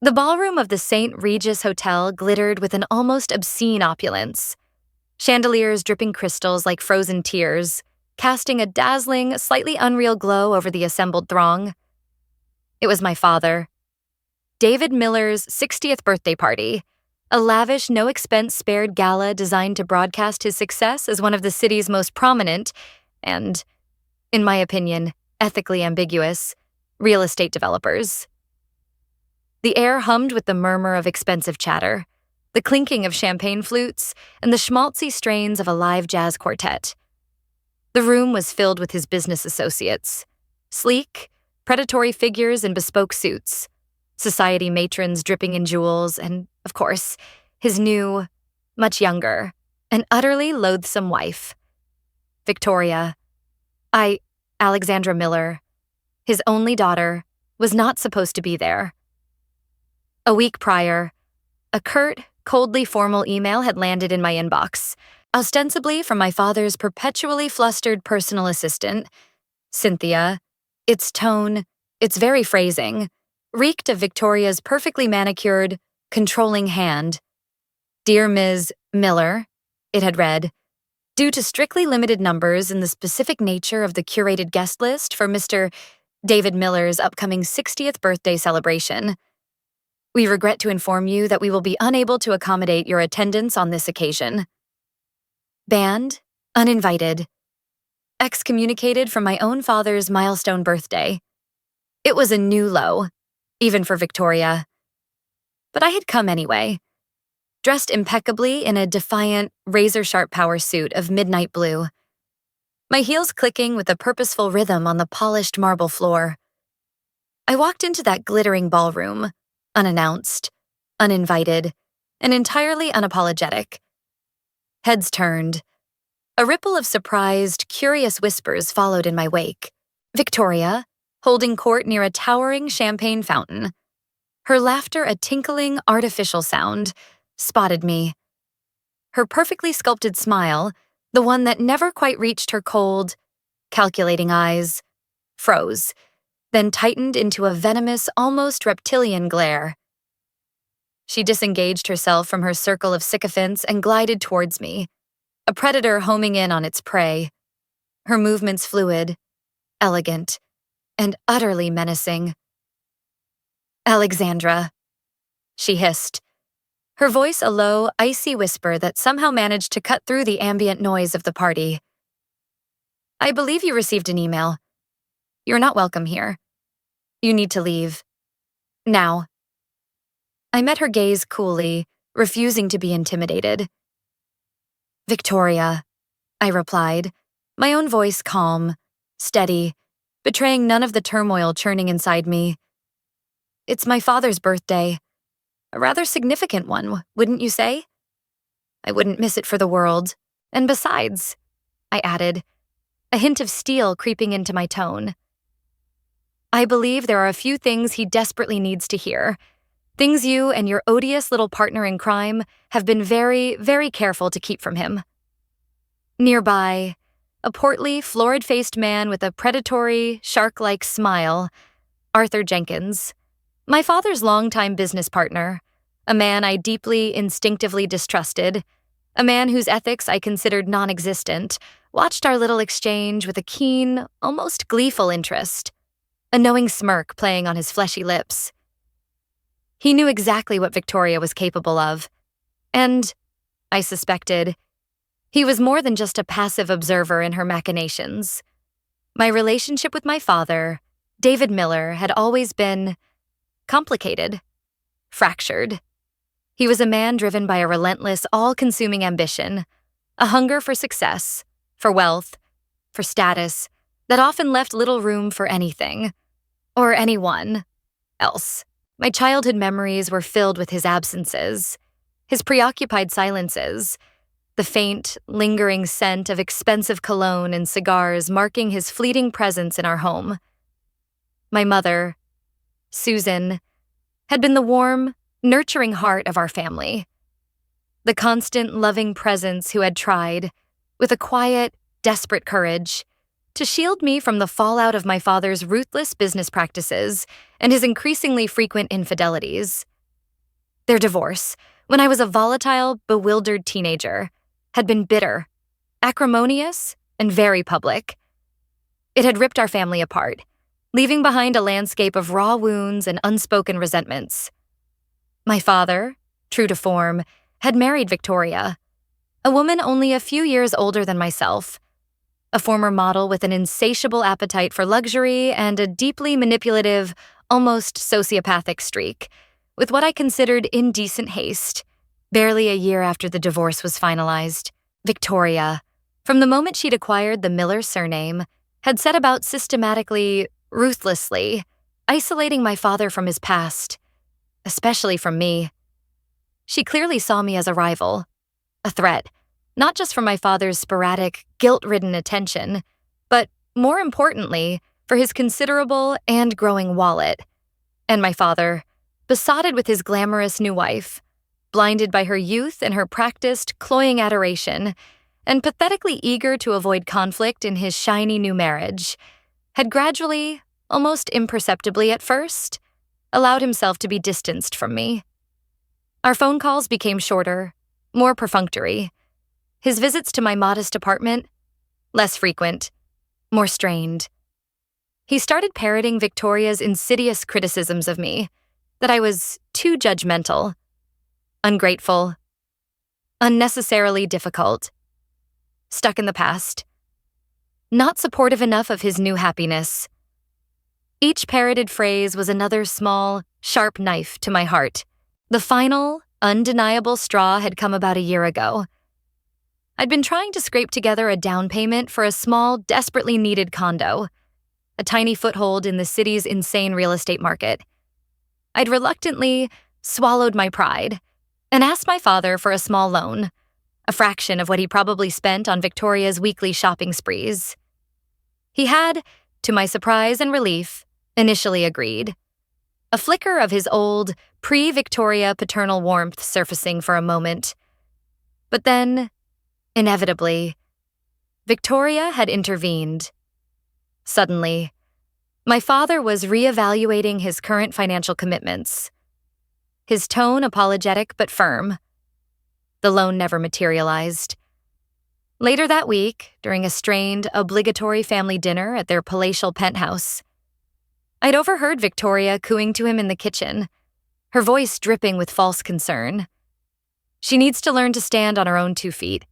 The ballroom of the St. Regis Hotel glittered with an almost obscene opulence. Chandeliers dripping crystals like frozen tears, casting a dazzling, slightly unreal glow over the assembled throng. It was my father. David Miller's 60th birthday party, a lavish, no-expense-spared gala designed to broadcast his success as one of the city's most prominent and, in my opinion, ethically ambiguous real estate developers. The air hummed with the murmur of expensive chatter, the clinking of champagne flutes, and the schmaltzy strains of a live jazz quartet. The room was filled with his business associates, sleek, predatory figures in bespoke suits, society matrons dripping in jewels, and, of course, his new, much younger, and utterly loathsome wife, Victoria. Alexandra Miller, his only daughter, was not supposed to be there. A week prior, a curt, coldly formal email had landed in my inbox, ostensibly from my father's perpetually flustered personal assistant, Cynthia. Its tone, its very phrasing, reeked of Victoria's perfectly manicured, controlling hand. "Dear Ms. Miller," it had read, "due to strictly limited numbers and the specific nature of the curated guest list for Mr. David Miller's upcoming 60th birthday celebration, we regret to inform you that we will be unable to accommodate your attendance on this occasion. Banned, uninvited, excommunicated from my own father's milestone birthday." It was a new low, even for Victoria. But I had come anyway, dressed impeccably in a defiant, razor-sharp power suit of midnight blue, my heels clicking with a purposeful rhythm on the polished marble floor. I walked into that glittering ballroom, unannounced, uninvited, and entirely unapologetic. Heads turned. A ripple of surprised, curious whispers followed in my wake. Victoria, holding court near a towering champagne fountain, her laughter a tinkling, artificial sound, spotted me. Her perfectly sculpted smile, the one that never quite reached her cold, calculating eyes, froze, then tightened into a venomous, almost reptilian glare. She disengaged herself from her circle of sycophants and glided towards me, a predator homing in on its prey. Her movements fluid, elegant, and utterly menacing. "Alexandra," she hissed, her voice a low, icy whisper that somehow managed to cut through the ambient noise of the party. "I believe you received an email. You're not welcome here. You need to leave. Now." I met her gaze coolly, refusing to be intimidated. "Victoria," I replied, my own voice calm, steady, betraying none of the turmoil churning inside me. "It's my father's birthday. A rather significant one, wouldn't you say? I wouldn't miss it for the world. And besides," I added, a hint of steel creeping into my tone, "I believe there are a few things he desperately needs to hear. Things you and your odious little partner in crime have been very, very careful to keep from him." Nearby, a portly, florid-faced man with a predatory, shark-like smile, Arthur Jenkins, my father's longtime business partner, a man I deeply, instinctively distrusted, a man whose ethics I considered non-existent, watched our little exchange with a keen, almost gleeful interest, a knowing smirk playing on his fleshy lips. He knew exactly what Victoria was capable of, and, I suspected, he was more than just a passive observer in her machinations. My relationship with my father, David Miller, had always been complicated, fractured. He was a man driven by a relentless, all-consuming ambition, a hunger for success, for wealth, for status, that often left little room for anything, or anyone, else. My childhood memories were filled with his absences, his preoccupied silences, the faint, lingering scent of expensive cologne and cigars marking his fleeting presence in our home. My mother, Susan, had been the warm, nurturing heart of our family, the constant, loving presence who had tried, with a quiet, desperate courage, to shield me from the fallout of my father's ruthless business practices and his increasingly frequent infidelities. Their divorce, when I was a volatile, bewildered teenager, had been bitter, acrimonious, and very public. It had ripped our family apart, leaving behind a landscape of raw wounds and unspoken resentments. My father, true to form, had married Victoria, a woman only a few years older than myself, a former model with an insatiable appetite for luxury and a deeply manipulative, almost sociopathic streak, with what I considered indecent haste. Barely a year after the divorce was finalized, Victoria, from the moment she'd acquired the Miller surname, had set about systematically, ruthlessly, isolating my father from his past, especially from me. She clearly saw me as a rival, a threat, not just from my father's sporadic, guilt-ridden attention, but, more importantly, for his considerable and growing wallet. And my father, besotted with his glamorous new wife, blinded by her youth and her practiced, cloying adoration, and pathetically eager to avoid conflict in his shiny new marriage, had gradually, almost imperceptibly at first, allowed himself to be distanced from me. Our phone calls became shorter, more perfunctory. His visits to my modest apartment, less frequent, more strained. He started parroting Victoria's insidious criticisms of me, that I was too judgmental, ungrateful, unnecessarily difficult, stuck in the past, not supportive enough of his new happiness. Each parroted phrase was another small, sharp knife to my heart. The final, undeniable straw had come about a year ago. I'd been trying to scrape together a down payment for a small, desperately needed condo, a tiny foothold in the city's insane real estate market. I'd reluctantly swallowed my pride and asked my father for a small loan, a fraction of what he probably spent on Victoria's weekly shopping sprees. He had, to my surprise and relief, initially agreed, a flicker of his old, pre-Victoria paternal warmth surfacing for a moment. But then, inevitably, Victoria had intervened. Suddenly, my father was reevaluating his current financial commitments. His tone apologetic but firm. The loan never materialized. Later that week, during a strained, obligatory family dinner at their palatial penthouse, I'd overheard Victoria cooing to him in the kitchen, her voice dripping with false concern. "She needs to learn to stand on her own 2 feet.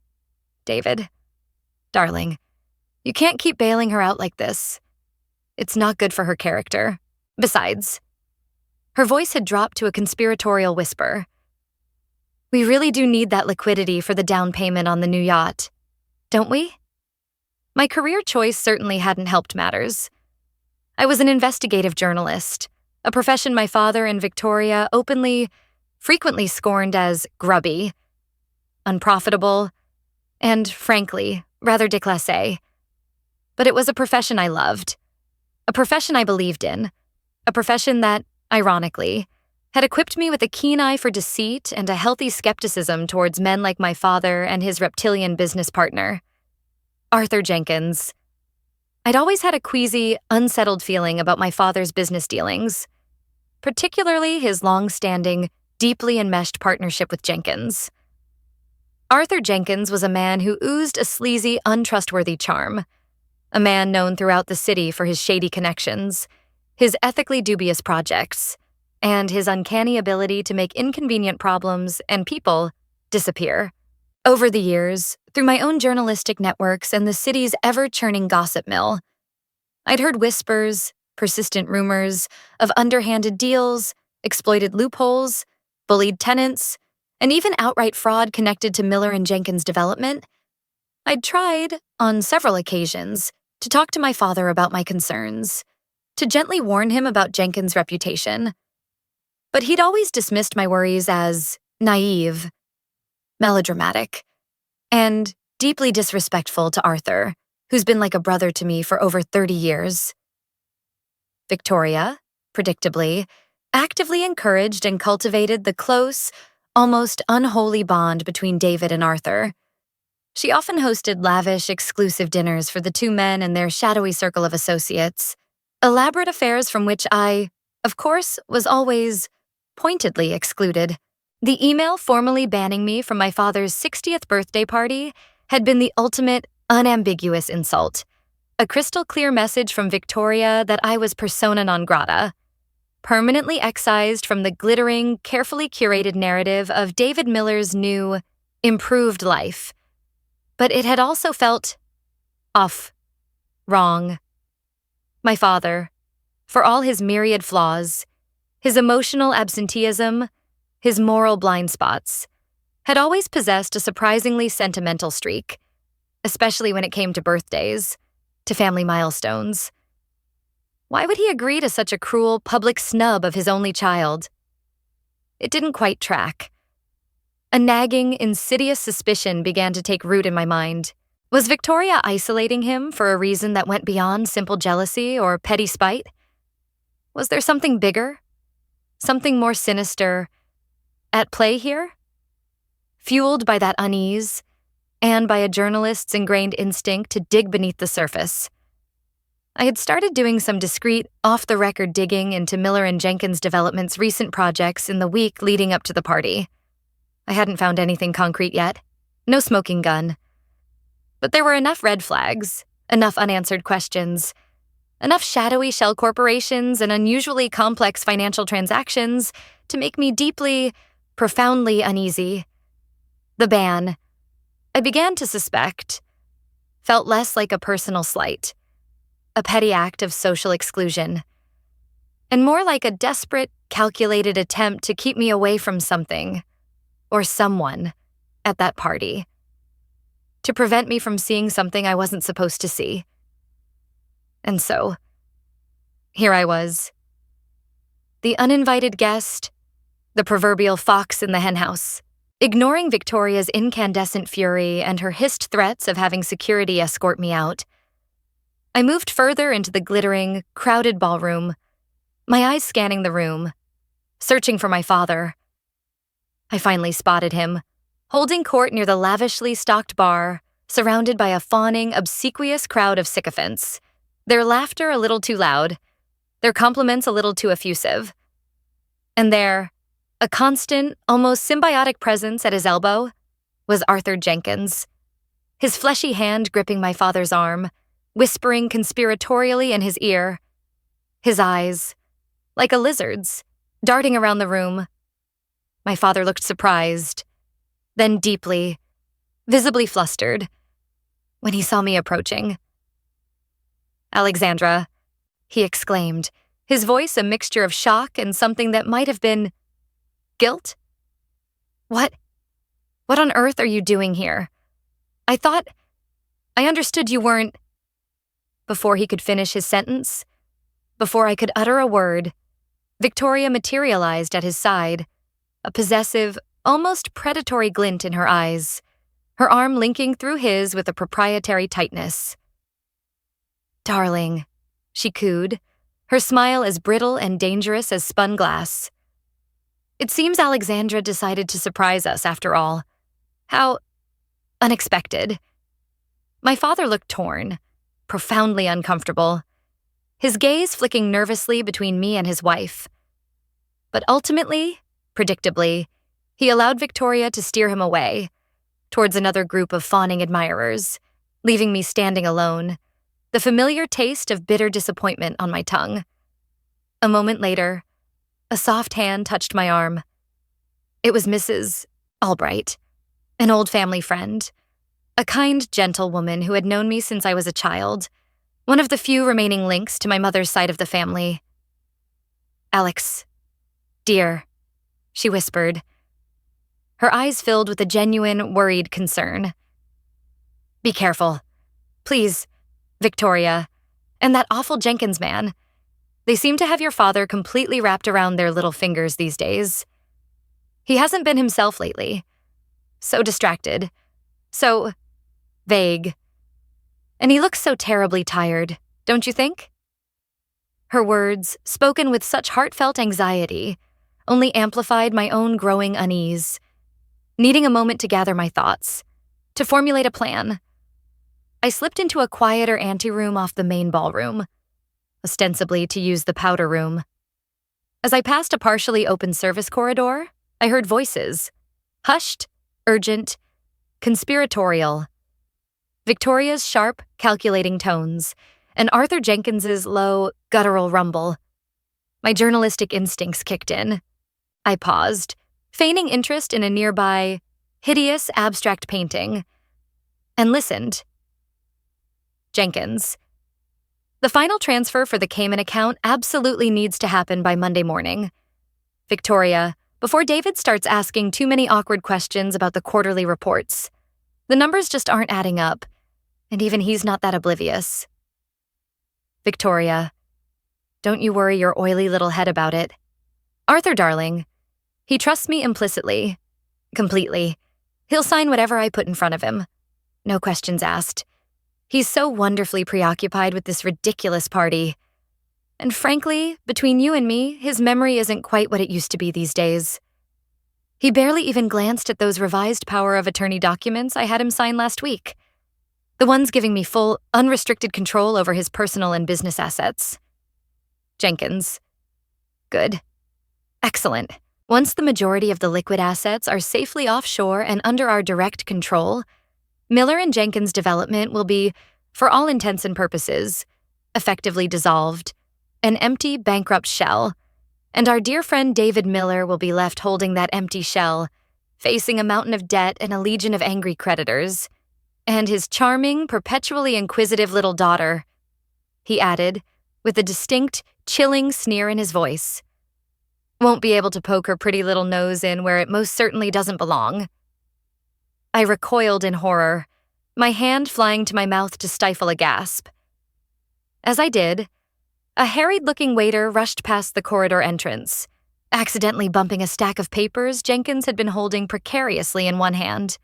David, darling, you can't keep bailing her out like this. It's not good for her character. Besides," her voice had dropped to a conspiratorial whisper, "we really do need that liquidity for the down payment on the new yacht, don't we?" My career choice certainly hadn't helped matters. I was an investigative journalist, a profession my father and Victoria openly, frequently scorned as grubby, unprofitable, and, frankly, rather déclassé. But it was a profession I loved, a profession I believed in, a profession that, ironically, had equipped me with a keen eye for deceit and a healthy skepticism towards men like my father and his reptilian business partner, Arthur Jenkins. I'd always had a queasy, unsettled feeling about my father's business dealings, particularly his long-standing, deeply enmeshed partnership with Jenkins. Arthur Jenkins was a man who oozed a sleazy, untrustworthy charm, a man known throughout the city for his shady connections, his ethically dubious projects, and his uncanny ability to make inconvenient problems and people disappear. Over the years, through my own journalistic networks and the city's ever-churning gossip mill, I'd heard whispers, persistent rumors of underhanded deals, exploited loopholes, bullied tenants, and even outright fraud connected to Miller and Jenkins' development. I'd tried, on several occasions, to talk to my father about my concerns, to gently warn him about Jenkins' reputation. But he'd always dismissed my worries as naive, melodramatic, and deeply disrespectful to Arthur, who's been like a brother to me for over 30 years. Victoria, predictably, actively encouraged and cultivated the close, almost unholy bond between David and Arthur. She often hosted lavish, exclusive dinners for the two men and their shadowy circle of associates, elaborate affairs from which I, of course, was always pointedly excluded. The email formally banning me from my father's 60th birthday party had been the ultimate, unambiguous insult. A crystal-clear message from Victoria that I was persona non grata, permanently excised from the glittering, carefully curated narrative of David Miller's new, improved life. But it had also felt off, wrong. My father, for all his myriad flaws, his emotional absenteeism, his moral blind spots, had always possessed a surprisingly sentimental streak, especially when it came to birthdays, to family milestones. Why would he agree to such a cruel public snub of his only child? It didn't quite track. A nagging, insidious suspicion began to take root in my mind. Was Victoria isolating him for a reason that went beyond simple jealousy or petty spite? Was there something bigger, something more sinister, at play here? Fueled by that unease, and by a journalist's ingrained instinct to dig beneath the surface, I had started doing some discreet, off-the-record digging into Miller and Jenkins Development's recent projects in the week leading up to the party. I hadn't found anything concrete yet, no smoking gun. But there were enough red flags, enough unanswered questions, enough shadowy shell corporations and unusually complex financial transactions to make me deeply, profoundly uneasy. The ban, I began to suspect, felt less like a personal slight, a petty act of social exclusion, and more like a desperate, calculated attempt to keep me away from something, or someone, at that party, to prevent me from seeing something I wasn't supposed to see. And so, here I was, the uninvited guest, the proverbial fox in the henhouse, ignoring Victoria's incandescent fury and her hissed threats of having security escort me out. I moved further into the glittering, crowded ballroom, my eyes scanning the room, searching for my father. I finally spotted him, holding court near the lavishly stocked bar, surrounded by a fawning, obsequious crowd of sycophants, their laughter a little too loud, their compliments a little too effusive. And there, a constant, almost symbiotic presence at his elbow, was Arthur Jenkins, his fleshy hand gripping my father's arm, whispering conspiratorially in his ear, his eyes, like a lizard's, darting around the room. My father looked surprised, then deeply, visibly flustered, when he saw me approaching. "Alexandra," he exclaimed, his voice a mixture of shock and something that might have been guilt. What on earth are you doing here? I understood you weren't." Before he could finish his sentence, before I could utter a word, Victoria materialized at his side, a possessive, almost predatory glint in her eyes, her arm linking through his with a proprietary tightness. "Darling," she cooed, her smile as brittle and dangerous as spun glass. "It seems Alexandra decided to surprise us after all. How unexpected." My father looked torn, profoundly uncomfortable, his gaze flicking nervously between me and his wife. But ultimately, predictably, he allowed Victoria to steer him away, towards another group of fawning admirers, leaving me standing alone, the familiar taste of bitter disappointment on my tongue. A moment later, a soft hand touched my arm. It was Mrs. Albright, an old family friend, a kind, gentle woman who had known me since I was a child, one of the few remaining links to my mother's side of the family. "Alex, dear," she whispered, her eyes filled with a genuine, worried concern. "Be careful. Please, Victoria, and that awful Jenkins man. They seem to have your father completely wrapped around their little fingers these days. He hasn't been himself lately. So distracted. So vague. And he looks so terribly tired, don't you think?" Her words, spoken with such heartfelt anxiety, only amplified my own growing unease. Needing a moment to gather my thoughts, to formulate a plan. I slipped into a quieter anteroom off the main ballroom, ostensibly to use the powder room. As I passed a partially open service corridor, I heard voices. Hushed, urgent, conspiratorial. Victoria's sharp, calculating tones, and Arthur Jenkins's low, guttural rumble. My journalistic instincts kicked in. I paused, feigning interest in a nearby, hideous abstract painting, and listened. Jenkins. The final transfer for the Cayman account absolutely needs to happen by Monday morning. Victoria, before David starts asking too many awkward questions about the quarterly reports. The numbers just aren't adding up, and even he's not that oblivious. Victoria. Don't you worry your oily little head about it. Arthur, darling. He trusts me implicitly. Completely. He'll sign whatever I put in front of him. No questions asked. He's so wonderfully preoccupied with this ridiculous party. And frankly, between you and me, his memory isn't quite what it used to be these days. He barely even glanced at those revised power of attorney documents I had him sign last week. The ones giving me full, unrestricted control over his personal and business assets. Jenkins. Good. Excellent. Once the majority of the liquid assets are safely offshore and under our direct control, Miller and Jenkins' development will be, for all intents and purposes, effectively dissolved, an empty, bankrupt shell, and our dear friend David Miller will be left holding that empty shell, facing a mountain of debt and a legion of angry creditors, and his charming, perpetually inquisitive little daughter, he added, with a distinct, chilling sneer in his voice. Won't be able to poke her pretty little nose in where it most certainly doesn't belong. I recoiled in horror, my hand flying to my mouth to stifle a gasp. As I did, a harried-looking waiter rushed past the corridor entrance, accidentally bumping a stack of papers Jenkins had been holding precariously in one hand.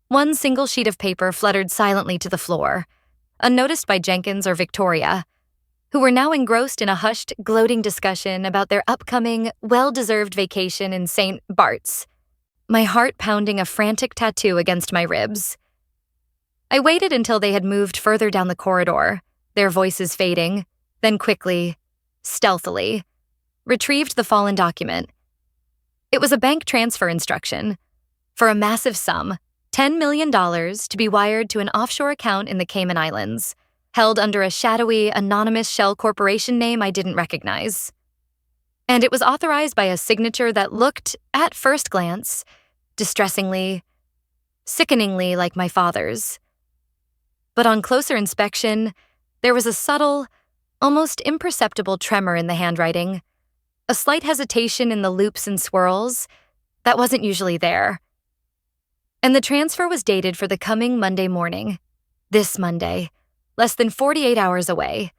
One single sheet of paper fluttered silently to the floor, unnoticed by Jenkins or Victoria, who were now engrossed in a hushed, gloating discussion about their upcoming, well-deserved vacation in St. Bart's, my heart pounding a frantic tattoo against my ribs. I waited until they had moved further down the corridor, their voices fading, then quickly, stealthily, retrieved the fallen document. It was a bank transfer instruction for a massive sum, $10 million, to be wired to an offshore account in the Cayman Islands, held under a shadowy, anonymous shell corporation name I didn't recognize. And it was authorized by a signature that looked, at first glance, distressingly, sickeningly like my father's. But on closer inspection, there was a subtle, almost imperceptible tremor in the handwriting, a slight hesitation in the loops and swirls that wasn't usually there. And the transfer was dated for the coming Monday morning, this Monday, less than 48 hours away.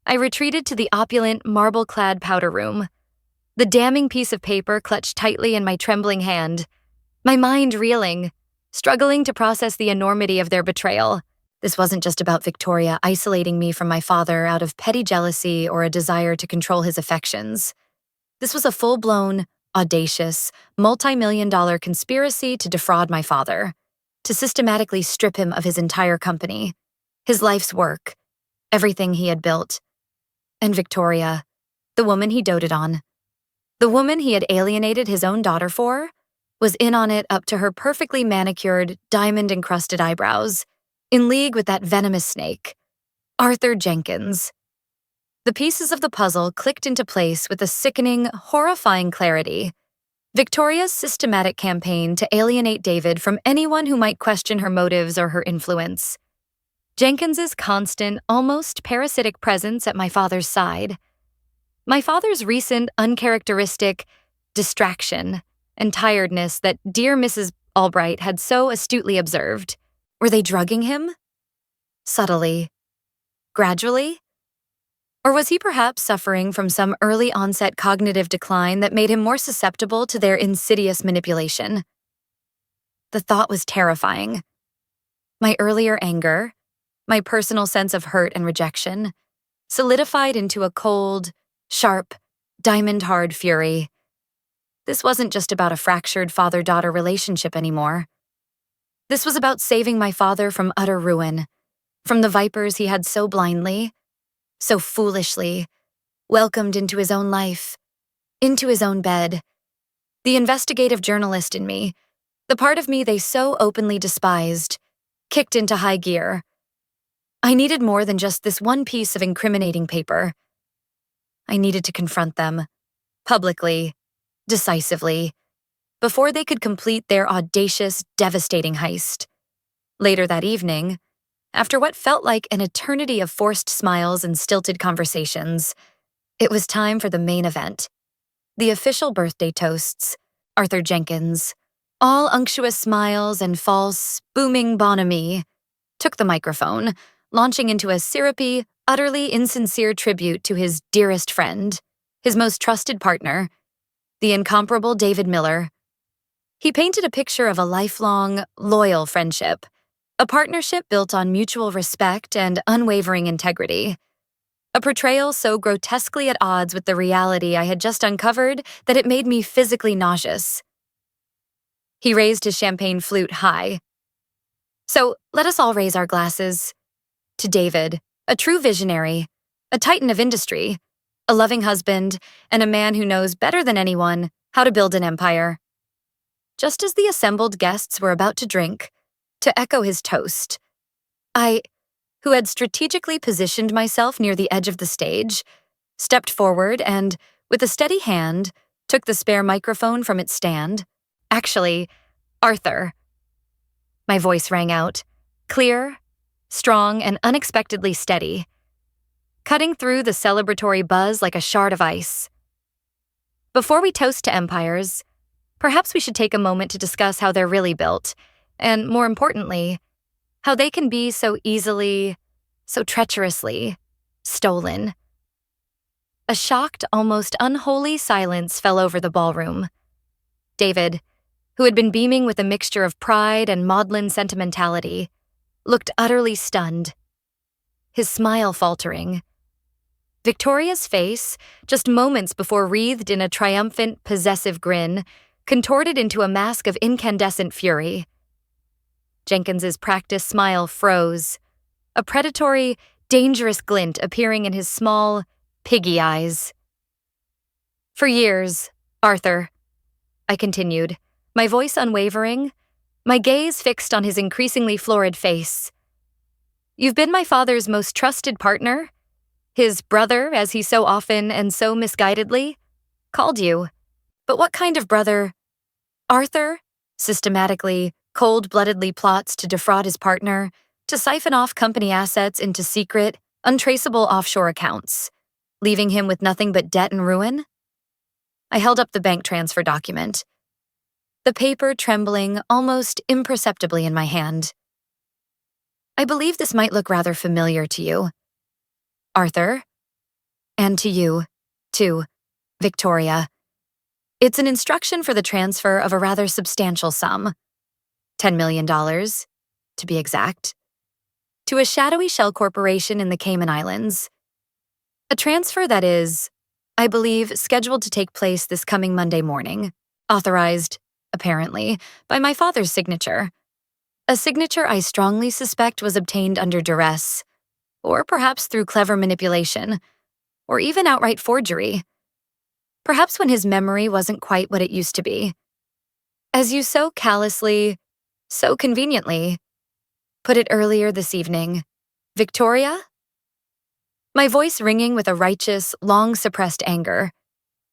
I retreated to the opulent, marble-clad powder room, the damning piece of paper clutched tightly in my trembling hand, my mind reeling, struggling to process the enormity of their betrayal. This wasn't just about Victoria isolating me from my father out of petty jealousy or a desire to control his affections. This was a full-blown, audacious, multi-million-dollar conspiracy to defraud my father, to systematically strip him of his entire company, his life's work, everything he had built. And Victoria, the woman he doted on, the woman he had alienated his own daughter for, was in on it up to her perfectly manicured, diamond-encrusted eyebrows, in league with that venomous snake, Arthur Jenkins. The pieces of the puzzle clicked into place with a sickening, horrifying clarity. Victoria's systematic campaign to alienate David from anyone who might question her motives or her influence. Jenkins's constant, almost parasitic presence at my father's side. My father's recent, uncharacteristic distraction and tiredness that dear Mrs. Albright had so astutely observed. Were they drugging him? Subtly? Gradually? Or was he perhaps suffering from some early-onset cognitive decline that made him more susceptible to their insidious manipulation? The thought was terrifying. My earlier anger, my personal sense of hurt and rejection, solidified into a cold, sharp, diamond-hard fury. This wasn't just about a fractured father-daughter relationship anymore. This was about saving my father from utter ruin, from the vipers he had so blindly, so foolishly, welcomed into his own life, into his own bed. The investigative journalist in me, the part of me they so openly despised, kicked into high gear. I needed more than just this one piece of incriminating paper. I needed to confront them, publicly, decisively, before they could complete their audacious, devastating heist. Later that evening, after what felt like an eternity of forced smiles and stilted conversations, it was time for the main event. The official birthday toasts, Arthur Jenkins, all unctuous smiles and false, booming bonhomie, took the microphone, launching into a syrupy, utterly insincere tribute to his dearest friend, his most trusted partner, the incomparable David Miller. He painted a picture of a lifelong, loyal friendship, a partnership built on mutual respect and unwavering integrity. A portrayal so grotesquely at odds with the reality I had just uncovered that it made me physically nauseous. He raised his champagne flute high. So let us all raise our glasses. To David, a true visionary, a titan of industry, a loving husband, and a man who knows better than anyone how to build an empire. Just as the assembled guests were about to drink, to echo his toast, I, who had strategically positioned myself near the edge of the stage, stepped forward and, with a steady hand, took the spare microphone from its stand. Actually, Arthur. My voice rang out, clear, strong, and unexpectedly steady, cutting through the celebratory buzz like a shard of ice. Before we toast to empires, perhaps we should take a moment to discuss how they're really built, and more importantly, how they can be so easily, so treacherously, stolen. A shocked, almost unholy silence fell over the ballroom. David, who had been beaming with a mixture of pride and maudlin sentimentality, looked utterly stunned, his smile faltering. Victoria's face, just moments before wreathed in a triumphant, possessive grin, contorted into a mask of incandescent fury. Jenkins's practiced smile froze, a predatory, dangerous glint appearing in his small, piggy eyes. For years, Arthur, I continued, my voice unwavering, my gaze fixed on his increasingly florid face. You've been my father's most trusted partner, his brother, as he so often and so misguidedly called you. But what kind of brother? Arthur, systematically, cold-bloodedly plots to defraud his partner, to siphon off company assets into secret, untraceable offshore accounts, leaving him with nothing but debt and ruin? I held up the bank transfer document, the paper trembling almost imperceptibly in my hand. I believe this might look rather familiar to you, Arthur, and to you, too, Victoria. It's an instruction for the transfer of a rather substantial sum, $10 million, to be exact, to a shadowy shell corporation in the Cayman Islands. A transfer that is, I believe, scheduled to take place this coming Monday morning, authorized, apparently, by my father's signature. A signature I strongly suspect was obtained under duress, or perhaps through clever manipulation, or even outright forgery. Perhaps when his memory wasn't quite what it used to be. As you so callously, so conveniently, put it earlier this evening, Victoria? My voice ringing with a righteous, long-suppressed anger,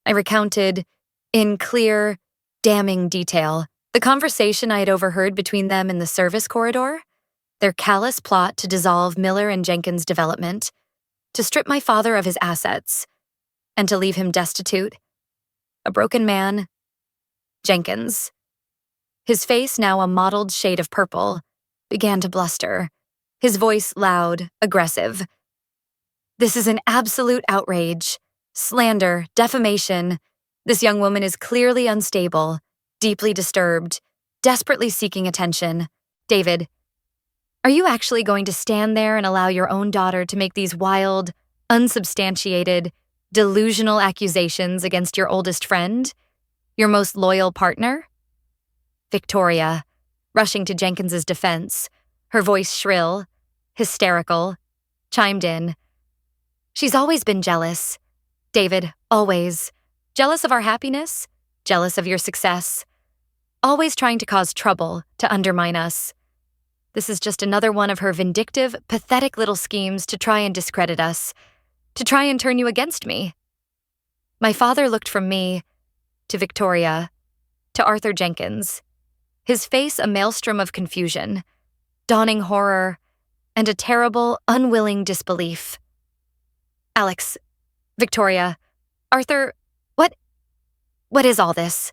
I recounted, in clear, damning detail, the conversation I had overheard between them in the service corridor, their callous plot to dissolve Miller and Jenkins' development, to strip my father of his assets, and to leave him destitute, a broken man, Jenkins. His face, now a mottled shade of purple, began to bluster, his voice loud, aggressive. This is an absolute outrage, slander, defamation. This young woman is clearly unstable, deeply disturbed, desperately seeking attention. David, are you actually going to stand there and allow your own daughter to make these wild, unsubstantiated, delusional accusations against your oldest friend, your most loyal partner? Victoria, rushing to Jenkins's defense, her voice shrill, hysterical, chimed in. She's always been jealous. David, always. Jealous of our happiness, jealous of your success. Always trying to cause trouble, to undermine us. This is just another one of her vindictive, pathetic little schemes to try and discredit us, to try and turn you against me. My father looked from me to Victoria, to Arthur Jenkins, his face a maelstrom of confusion, dawning horror, and a terrible, unwilling disbelief. Alex, Victoria, Arthur, what is all this?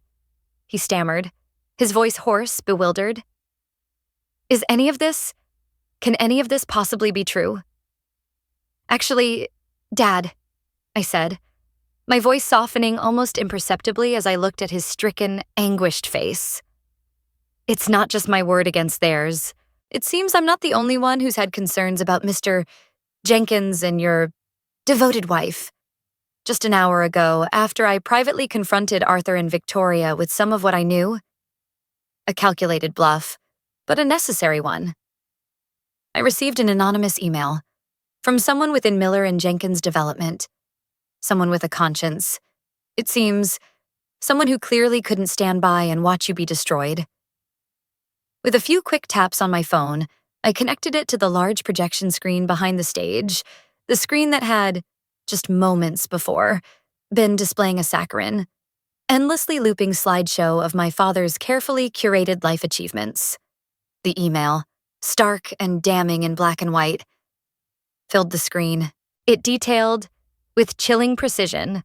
He stammered, his voice hoarse, bewildered. Can any of this possibly be true? Actually, Dad, I said, my voice softening almost imperceptibly as I looked at his stricken, anguished face. It's not just my word against theirs. It seems I'm not the only one who's had concerns about Mr. Jenkins and your devoted wife. Just an hour ago, after I privately confronted Arthur and Victoria with some of what I knew, a calculated bluff, but a necessary one, I received an anonymous email from someone within Miller and Jenkins' development, someone with a conscience. It seems someone who clearly couldn't stand by and watch you be destroyed. With a few quick taps on my phone, I connected it to the large projection screen behind the stage, the screen that had, just moments before, been displaying a saccharine, endlessly looping slideshow of my father's carefully curated life achievements. The email, stark and damning in black and white, filled the screen. It detailed, with chilling precision,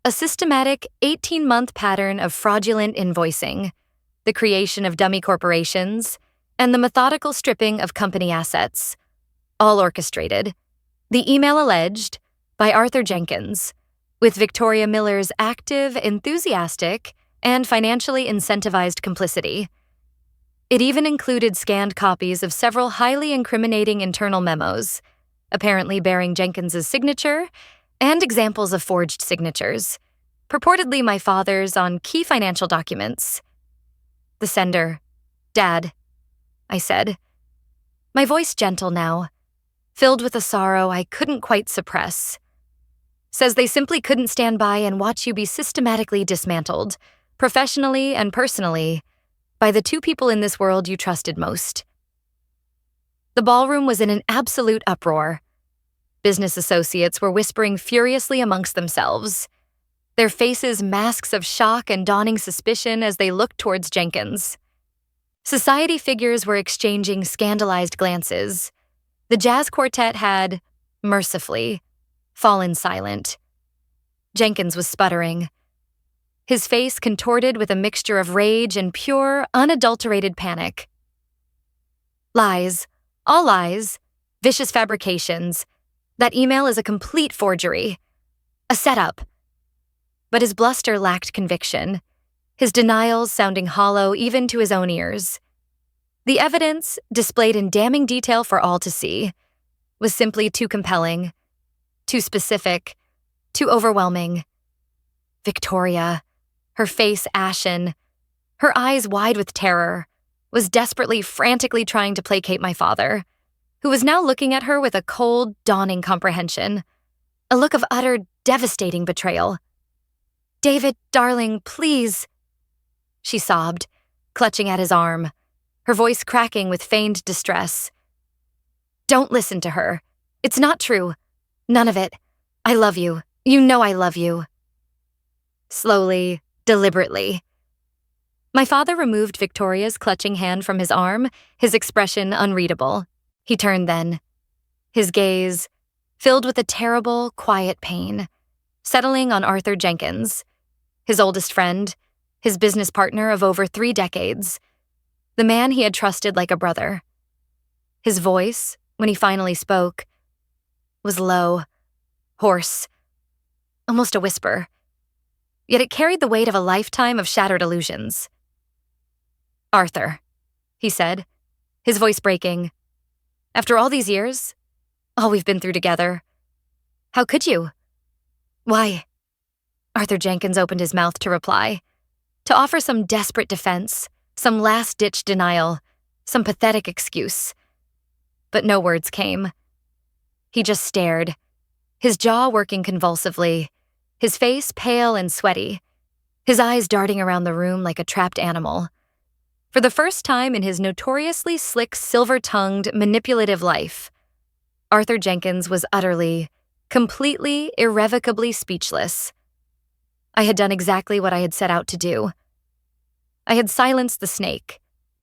a systematic 18-month pattern of fraudulent invoicing, the creation of dummy corporations, and the methodical stripping of company assets, all orchestrated, the email alleged, by Arthur Jenkins, with Victoria Miller's active, enthusiastic, and financially incentivized complicity. It even included scanned copies of several highly incriminating internal memos, apparently bearing Jenkins's signature, and examples of forged signatures, purportedly my father's on key financial documents. The sender, Dad, I said, my voice gentle now, filled with a sorrow I couldn't quite suppress. Says they simply couldn't stand by and watch you be systematically dismantled, professionally and personally, by the two people in this world you trusted most. The ballroom was in an absolute uproar. Business associates were whispering furiously amongst themselves, their faces masks of shock and dawning suspicion as they looked towards Jenkins. Society figures were exchanging scandalized glances. The jazz quartet had, mercifully, fallen silent. Jenkins was sputtering, his face contorted with a mixture of rage and pure, unadulterated panic. Lies, all lies, vicious fabrications. That email is a complete forgery, a setup. But his bluster lacked conviction, his denials sounding hollow even to his own ears. The evidence, displayed in damning detail for all to see, was simply too compelling, too specific, too overwhelming. Victoria, her face ashen, her eyes wide with terror, was desperately, frantically trying to placate my father, who was now looking at her with a cold, dawning comprehension, a look of utter, devastating betrayal. David, darling, please, she sobbed, clutching at his arm, her voice cracking with feigned distress. Don't listen to her. It's not true. None of it. I love you. You know I love you. Slowly, deliberately. My father removed Victoria's clutching hand from his arm, his expression unreadable. He turned then, his gaze, filled with a terrible, quiet pain, settling on Arthur Jenkins, his oldest friend, his business partner of over 3 decades, the man he had trusted like a brother. His voice, when he finally spoke, was low, hoarse, almost a whisper, yet it carried the weight of a lifetime of shattered illusions. Arthur, he said, his voice breaking. After all these years, all we've been through together, how could you? Why? Arthur Jenkins opened his mouth to reply, to offer some desperate defense, some last-ditch denial, some pathetic excuse. But no words came. He just stared, his jaw working convulsively, his face pale and sweaty, his eyes darting around the room like a trapped animal. For the first time in his notoriously slick, silver-tongued, manipulative life, Arthur Jenkins was utterly, completely, irrevocably speechless. I had done exactly what I had set out to do. I had silenced the snake.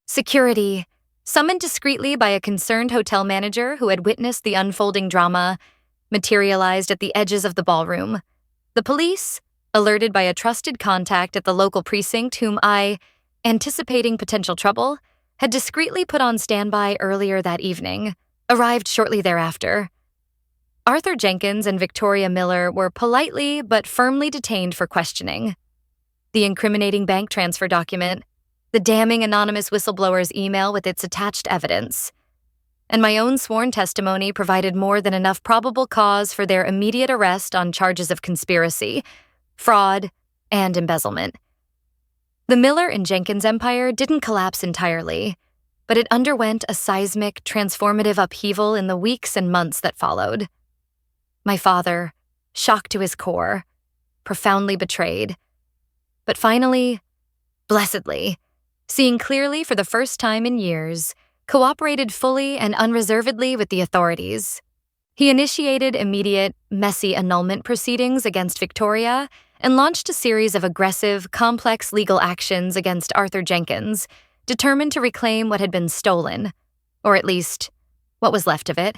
Security, summoned discreetly by a concerned hotel manager who had witnessed the unfolding drama, materialized at the edges of the ballroom. The police, alerted by a trusted contact at the local precinct whom I, anticipating potential trouble, had discreetly put on standby earlier that evening, arrived shortly thereafter. Arthur Jenkins and Victoria Miller were politely but firmly detained for questioning. The incriminating bank transfer document, the damning anonymous whistleblower's email with its attached evidence, and my own sworn testimony provided more than enough probable cause for their immediate arrest on charges of conspiracy, fraud, and embezzlement. The Miller and Jenkins empire didn't collapse entirely, but it underwent a seismic, transformative upheaval in the weeks and months that followed. My father, shocked to his core, profoundly betrayed, but finally, blessedly, seeing clearly for the first time in years, cooperated fully and unreservedly with the authorities. He initiated immediate, messy annulment proceedings against Victoria and launched a series of aggressive, complex legal actions against Arthur Jenkins, determined to reclaim what had been stolen, or at least, what was left of it.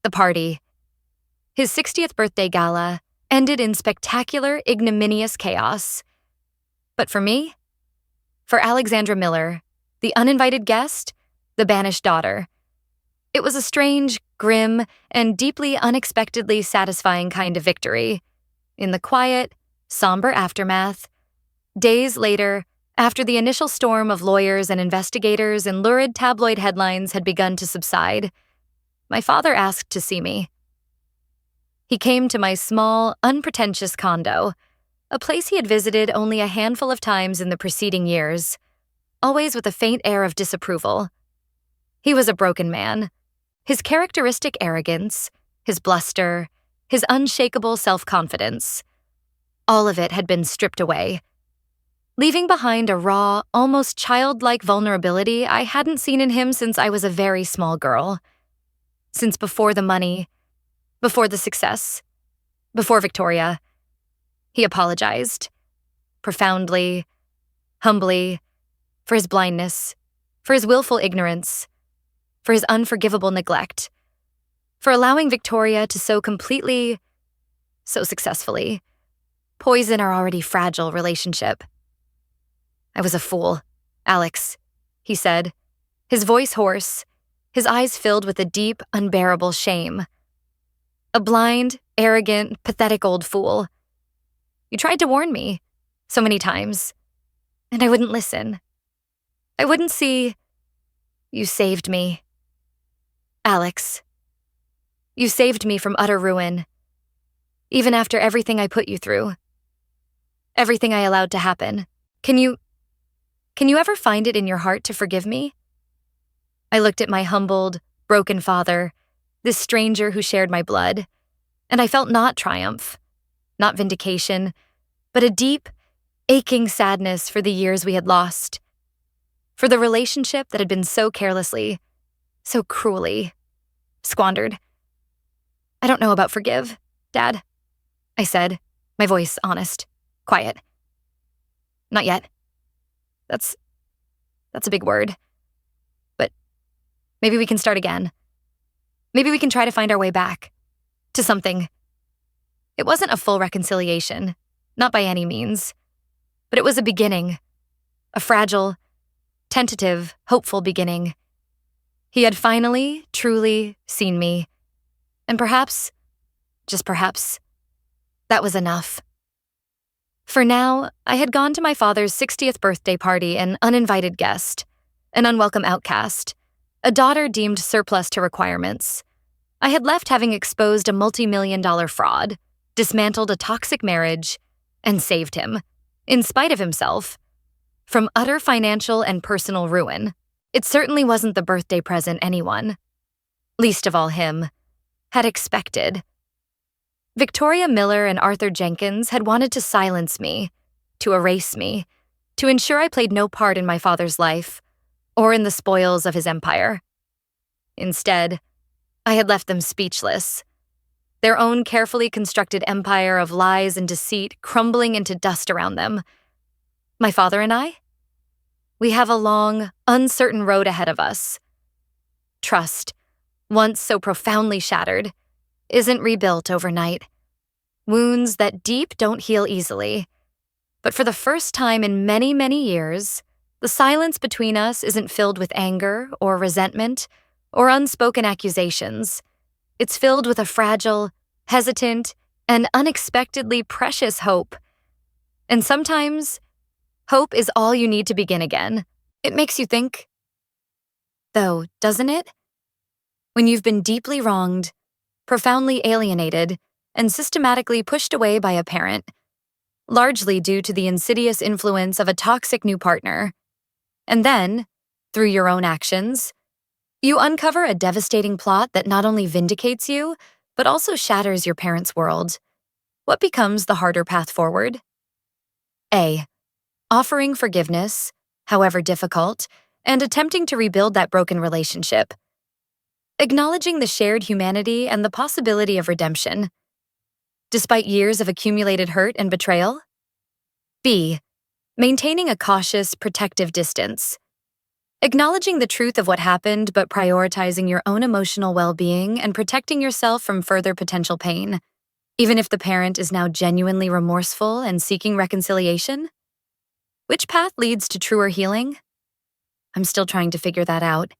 The party, his 60th birthday gala, ended in spectacular, ignominious chaos. But for me, for Alexandra Miller, the uninvited guest, the banished daughter, it was a strange, grim, and deeply unexpectedly satisfying kind of victory. In the quiet, somber aftermath, days later, after the initial storm of lawyers and investigators and lurid tabloid headlines had begun to subside, my father asked to see me. He came to my small, unpretentious condo, a place he had visited only a handful of times in the preceding years, always with a faint air of disapproval. He was a broken man. His characteristic arrogance, his bluster, his unshakable self-confidence, all of it had been stripped away, leaving behind a raw, almost childlike vulnerability I hadn't seen in him since I was a very small girl. Since before the money, before the success, before Victoria. He apologized, profoundly, humbly, for his blindness, for his willful ignorance, for his unforgivable neglect, for allowing Victoria to so completely, so successfully, poison our already fragile relationship. I was a fool, Alex, he said, his voice hoarse, his eyes filled with a deep, unbearable shame. A blind, arrogant, pathetic old fool. You tried to warn me, so many times, and I wouldn't listen. I wouldn't see. You saved me. Alex, you saved me from utter ruin, even after everything I put you through, everything I allowed to happen. Can you ever find it in your heart to forgive me? I looked at my humbled, broken father, this stranger who shared my blood, and I felt not triumph, not vindication, but a deep, aching sadness for the years we had lost, for the relationship that had been so carelessly, so cruelly, squandered. I don't know about forgive, Dad, I said, my voice honest, quiet. Not yet. That's a big word. But maybe we can start again. Maybe we can try to find our way back to something. It wasn't a full reconciliation, not by any means, but it was a beginning, a fragile, tentative, hopeful beginning. He had finally, truly seen me, and perhaps, just perhaps, that was enough. For now, I had gone to my father's 60th birthday party an uninvited guest, an unwelcome outcast, a daughter deemed surplus to requirements. I had left having exposed a multi-million-dollar fraud, dismantled a toxic marriage, and saved him, in spite of himself, from utter financial and personal ruin. It certainly wasn't the birthday present anyone, least of all him, had expected. Victoria Miller and Arthur Jenkins had wanted to silence me, to erase me, to ensure I played no part in my father's life, or in the spoils of his empire. Instead, I had left them speechless, their own carefully constructed empire of lies and deceit crumbling into dust around them. My father and I? We have a long, uncertain road ahead of us. Trust, once so profoundly shattered, isn't rebuilt overnight. Wounds that deep don't heal easily. But for the first time in many, many years, the silence between us isn't filled with anger or resentment or unspoken accusations. It's filled with a fragile, hesitant, and unexpectedly precious hope. And sometimes, hope is all you need to begin again. It makes you think. Though, doesn't it? When you've been deeply wronged, profoundly alienated, and systematically pushed away by a parent, largely due to the insidious influence of a toxic new partner. And then, through your own actions, you uncover a devastating plot that not only vindicates you, but also shatters your parents' world. What becomes the harder path forward? A. Offering forgiveness, however difficult, and attempting to rebuild that broken relationship. Acknowledging the shared humanity and the possibility of redemption. Despite years of accumulated hurt and betrayal? B. Maintaining a cautious, protective distance. Acknowledging the truth of what happened but prioritizing your own emotional well-being and protecting yourself from further potential pain, even if the parent is now genuinely remorseful and seeking reconciliation? Which path leads to truer healing? I'm still trying to figure that out.